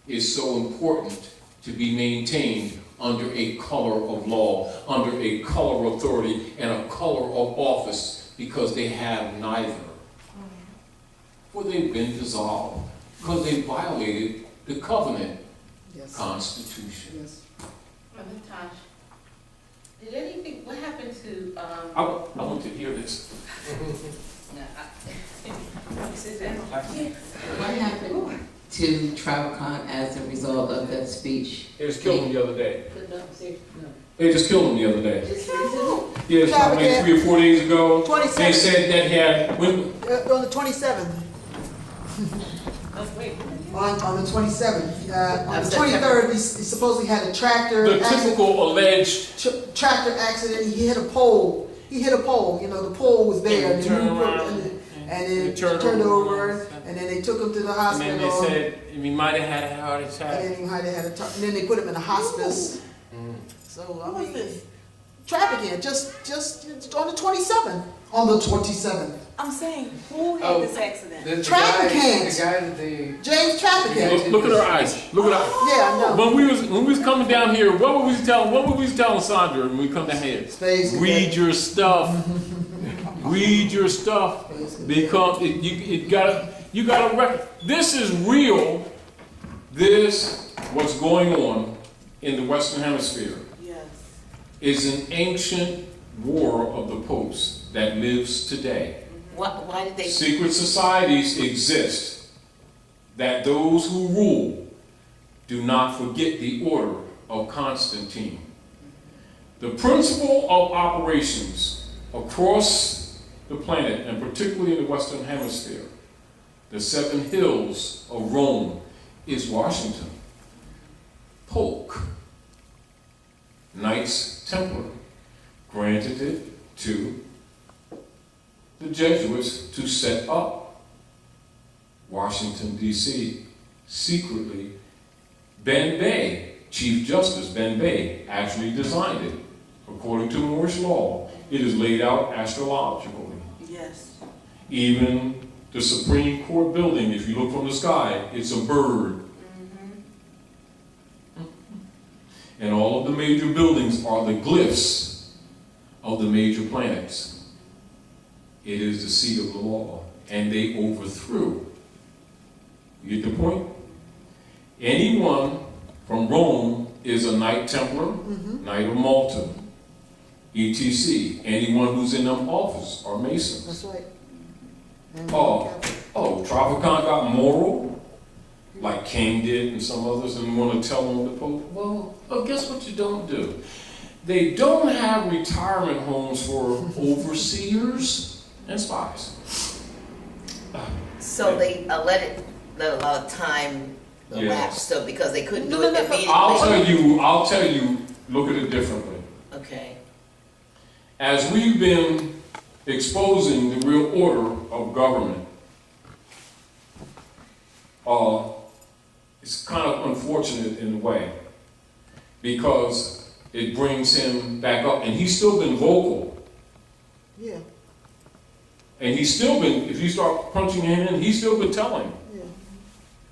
Speaker 1: is so important to be maintained under a color of law, under a color of authority, and a color of office, because they have neither. For they've been dissolved, because they violated the covenant constitution.
Speaker 4: Yes.
Speaker 3: Brother Taj, did anything, what happened to,
Speaker 1: I want to hear this.
Speaker 6: What happened to TravelCon as a result of that speech?
Speaker 1: They just killed him the other day.
Speaker 6: No.
Speaker 1: They just killed him the other day.
Speaker 6: Just recently?
Speaker 1: Yeah, it's about maybe 3 or 4 days ago.
Speaker 4: 27th.
Speaker 1: They said that he had,
Speaker 4: On the 27th. On the 27th. On the 23rd, he supposedly had a tractor
Speaker 1: the
Speaker 4: accident.
Speaker 1: typical alleged
Speaker 4: Tractor accident. He hit a pole. You know, the pole was there.
Speaker 1: And
Speaker 4: then
Speaker 1: turned
Speaker 4: he put-
Speaker 1: around,
Speaker 4: and then
Speaker 1: it turned
Speaker 4: turned
Speaker 1: over.
Speaker 4: over. And then they took him to the
Speaker 1: and
Speaker 4: hospital.
Speaker 1: then they said he might have had a heart
Speaker 4: And
Speaker 1: attack.
Speaker 4: then he might have had and then they put him in a hospice. So I mean, trafficking just on the 27th. On the 27th.
Speaker 3: I'm saying, who had this accident?
Speaker 7: The
Speaker 4: Trafficant.
Speaker 7: guy that they...
Speaker 4: James Trafficant.
Speaker 1: Look at her eyes. Look at her eyes.
Speaker 4: Yeah, I know.
Speaker 1: When we was coming down here, what were we telling Sandra when we come down here?
Speaker 4: Space.
Speaker 1: Read your stuff. Read your stuff. Because you gotta record. This is real. What's going on in the Western Hemisphere
Speaker 3: Yes.
Speaker 1: is an ancient war of the popes that lives today.
Speaker 3: Why did they?
Speaker 1: Secret societies exist that those who rule do not forget the order of Constantine. The principle of operations across the planet, and particularly in the Western Hemisphere, the 7 hills of Rome, is Washington. Polk, Knights Templar, granted it to the Jesuits to set up Washington, D.C. secretly. Ben Bey, Chief Justice Ben Bey, actually designed it. According to Moorish law, it is laid out astrologically.
Speaker 4: Yes.
Speaker 1: Even the Supreme Court building, if you look from the sky, it's a bird. And all of the major buildings are the glyphs of the major planets. It is the seat of the law. And they overthrew. You get the point? Anyone from Rome is a Knight Templar, Knight of Malta, etc. Anyone who's in them office are Masons.
Speaker 4: That's right.
Speaker 1: Traficant got moral, like King did and some others, and want to tell them the Pope, well, guess what you don't do? They don't have retirement homes for overseers and spies.
Speaker 7: So they let a lot of time elapse, so because they couldn't do it immediately.
Speaker 1: I'll tell you, look at it differently.
Speaker 7: Okay.
Speaker 1: As we've been exposing the real order of government, it's kind of unfortunate in a way, because it brings him back up, and he's still been vocal.
Speaker 4: Yeah.
Speaker 1: And he's still been, if you start punching him in, he's still been telling.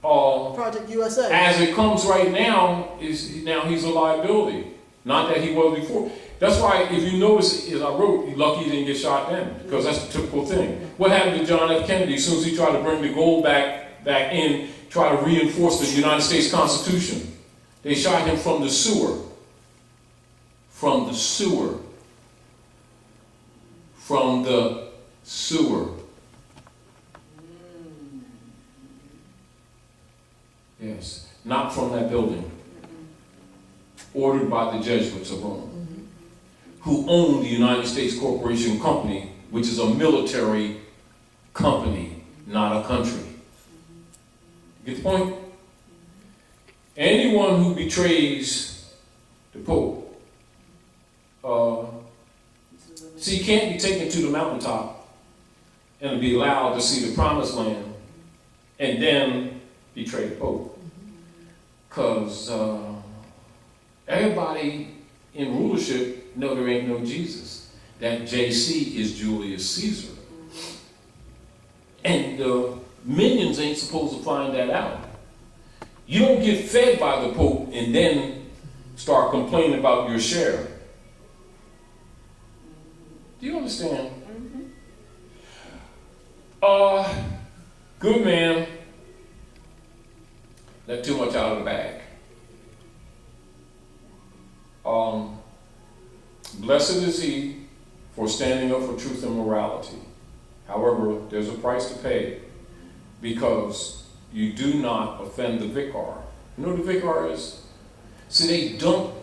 Speaker 4: Project USA.
Speaker 1: As it comes right now, he's a liability. Not that he was before. That's why, if you notice, as I wrote, he's lucky he didn't get shot then, because that's the typical thing. What happened to John F. Kennedy as soon as he tried to bring the gold back in, try to reinforce the United States Constitution? They shot him from the sewer. From the sewer. From the sewer. Yes, not from that building. Ordered by the Jesuits of Rome, who own the United States Corporation Company, which is a military company, not a country. You get the point? Anyone who betrays the Pope, he can't be taken to the mountaintop and be allowed to see the promised land and then betray the Pope. Because everybody in rulership know there ain't no Jesus. That JC is Julius Caesar. And the minions ain't supposed to find that out. You don't get fed by the Pope and then start complaining about your share. Do you understand? Good man, let too much out of the bag. Blessed is he for standing up for truth and morality. However, there's a price to pay, because you do not offend the vicar. You know what the vicar is? See, they dumped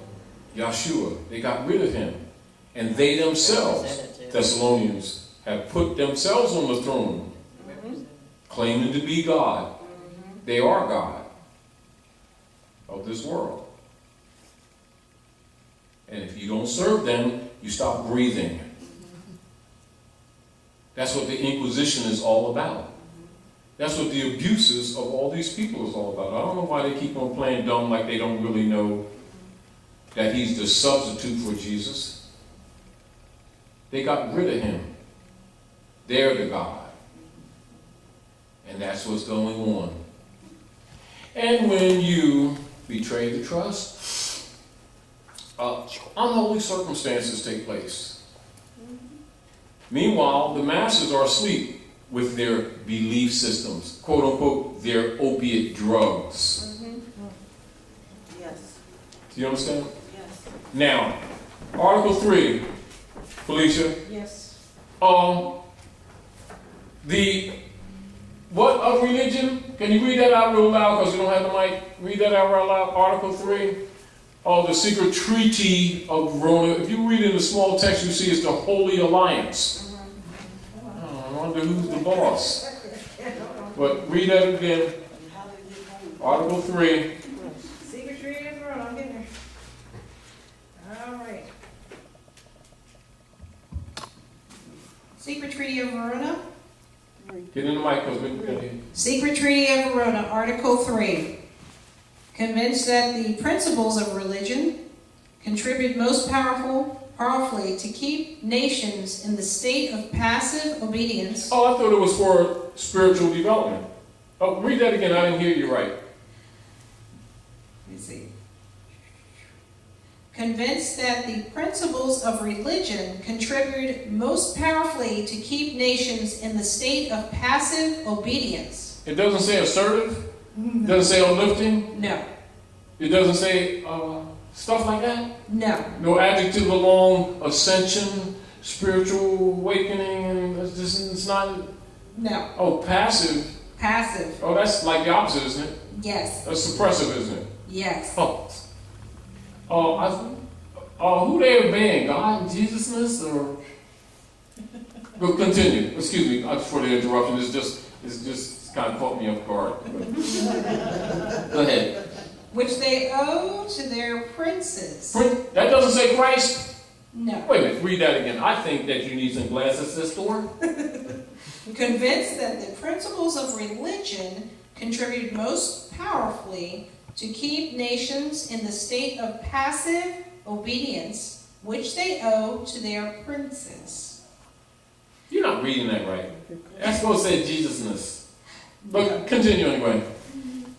Speaker 1: Yeshua. They got rid of him. And they themselves, Thessalonians, have put themselves on the throne, claiming to be God. They are God of this world. And if you don't serve them, you stop breathing. That's what the Inquisition is all about. That's what the abuses of all these people is all about. I don't know why they keep on playing dumb like they don't really know that he's the substitute for Jesus. They got rid of him. They're the God. And that's what's going on. And when you betray the trust, unholy circumstances take place. Meanwhile, the masses are asleep with their belief systems, quote unquote, their opiate drugs.
Speaker 7: Yes.
Speaker 1: Do you understand?
Speaker 7: Yes.
Speaker 1: Now, Article 3, Felicia.
Speaker 2: Yes.
Speaker 1: What of religion? Can you read that out real loud, because you don't have the mic? Read that out real loud. Article 3. The secret treaty of Verona. If you read in the small text, you see it's the Holy Alliance. wonder who's the boss. But read that again. Article 3.
Speaker 2: Secret Treaty of Verona, I'm getting there. All right. Secret Treaty of Verona.
Speaker 1: Get in the mic, because we're going to.
Speaker 2: Secret Treaty of Verona, Article 3. Convinced that the principles of religion contribute most powerfully to keep nations in the state of passive obedience.
Speaker 1: Oh, I thought it was for spiritual development. Oh, read that again. I didn't hear you right.
Speaker 2: Let's see. Convinced that the principles of religion contribute most powerfully to keep nations in the state of passive obedience.
Speaker 1: It doesn't say assertive. It doesn't say uplifting.
Speaker 2: No.
Speaker 1: It doesn't say stuff like that.
Speaker 2: No.
Speaker 1: No adjective along ascension, spiritual awakening, and it's not.
Speaker 2: No.
Speaker 1: Oh, passive.
Speaker 2: Passive.
Speaker 1: Oh, that's like the opposite, isn't it?
Speaker 2: Yes.
Speaker 1: That's suppressive, isn't it?
Speaker 2: Yes.
Speaker 1: Who they obeying? God, Jesusness, or? But continue. Excuse me for the interruption. It's just kind of caught me off guard. Go ahead.
Speaker 2: Which they owe to their princes.
Speaker 1: That doesn't say Christ?
Speaker 2: No.
Speaker 1: Wait a minute, read that again. I think that you need some glasses, sister.
Speaker 2: Convinced that the principles of religion contribute most powerfully to keep nations in the state of passive obedience, which they owe to their princes.
Speaker 1: You're not reading that right. That's supposed to say Jesusness. But continue anyway.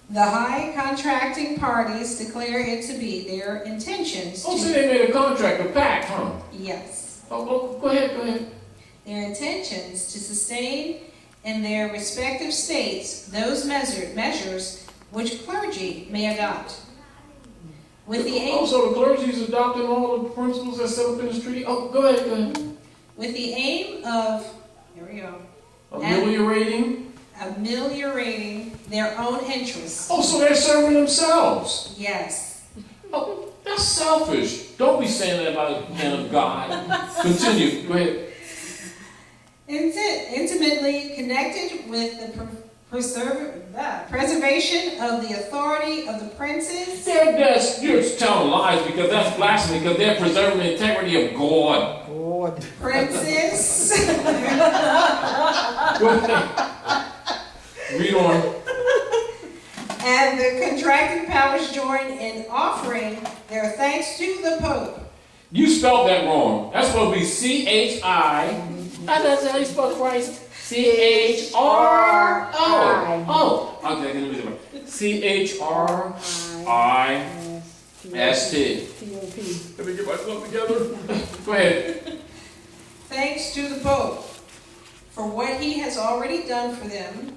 Speaker 2: The high contracting parties declare it to be their intentions
Speaker 1: Oh,
Speaker 2: to...
Speaker 1: so they made a contract, a pact, huh?
Speaker 2: Yes.
Speaker 1: Oh, go ahead.
Speaker 2: Their intentions to sustain in their respective states those measures which clergy may adopt. With the aim...
Speaker 1: So the clergy is adopting all the principles that's set up in this treaty? Oh, go ahead.
Speaker 2: With the aim of... Here we go.
Speaker 1: Ameliorating
Speaker 2: Their own interests.
Speaker 1: Oh, so they're serving themselves.
Speaker 2: Yes.
Speaker 1: Oh, that's selfish. Don't be saying that about a man of God. Continue. Go ahead.
Speaker 2: Intimately connected with the preservation of the authority of the princes.
Speaker 1: You're telling lies because that's blasphemy, because they're preserving the integrity of God.
Speaker 2: Princes.
Speaker 1: Read on.
Speaker 2: And the contracting powers join in offering their thanks to the Pope.
Speaker 1: You spelled that wrong. That's supposed to be C-H-I. That's how you spell Christ. C-H-R-O. Oh. Okay, let me do it. C-H-R-I-S-T. Let me get myself together. Go ahead.
Speaker 2: Thanks to the Pope for what he has already done for them,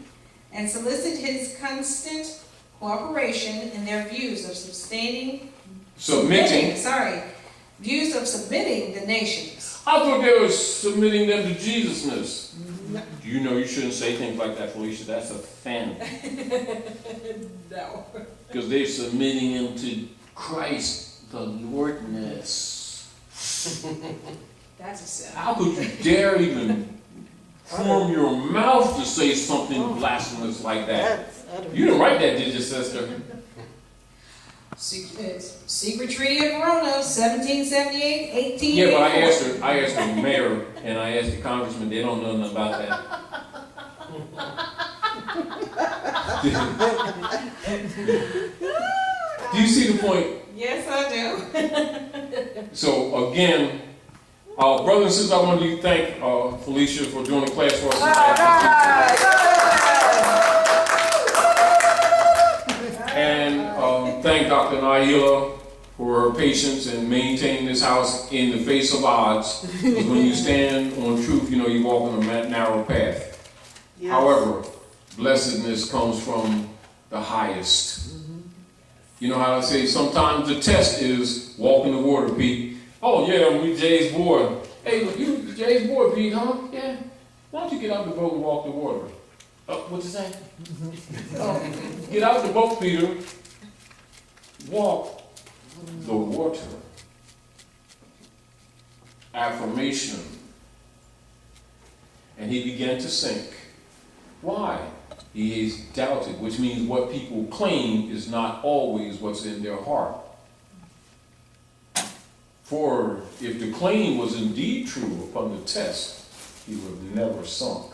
Speaker 2: and solicit his constant cooperation in their views of submitting the nations.
Speaker 1: I thought they were submitting them to Jesusness. Do you know you shouldn't say things like that, Felicia? That's offensive.
Speaker 2: No.
Speaker 1: Because they're submitting them to Christ, the Lordness.
Speaker 2: That's a sin.
Speaker 1: How could you dare even form your mouth to say something blasphemous like that? You didn't write that, did you, sister?
Speaker 2: Secret Treaty of Verona, 1778, 1884.
Speaker 1: Yeah, but I asked the mayor and I asked the congressman, they don't know nothing about that. Do you see the point?
Speaker 2: Yes, I do.
Speaker 1: So again, brothers and sisters, I want to thank Felicia for doing the class for us tonight. And thank Dr. Naila for her patience in maintaining this house in the face of odds. Because when you stand on truth, you know you walk on a narrow path. Yes. However, blessedness comes from the highest. You know how I say sometimes the test is walk in the water, Pete. Oh yeah, we Jay's boy. Hey, you Jay's boy, Pete, huh? Yeah. Why don't you get out the boat and walk the water? What's it say? Get out the boat, Peter. Walk the water. Affirmation. and he began to sink. Why? He is doubted, which means what people claim is not always what's in their heart. For if the claim was indeed true upon the test, he would have never sunk.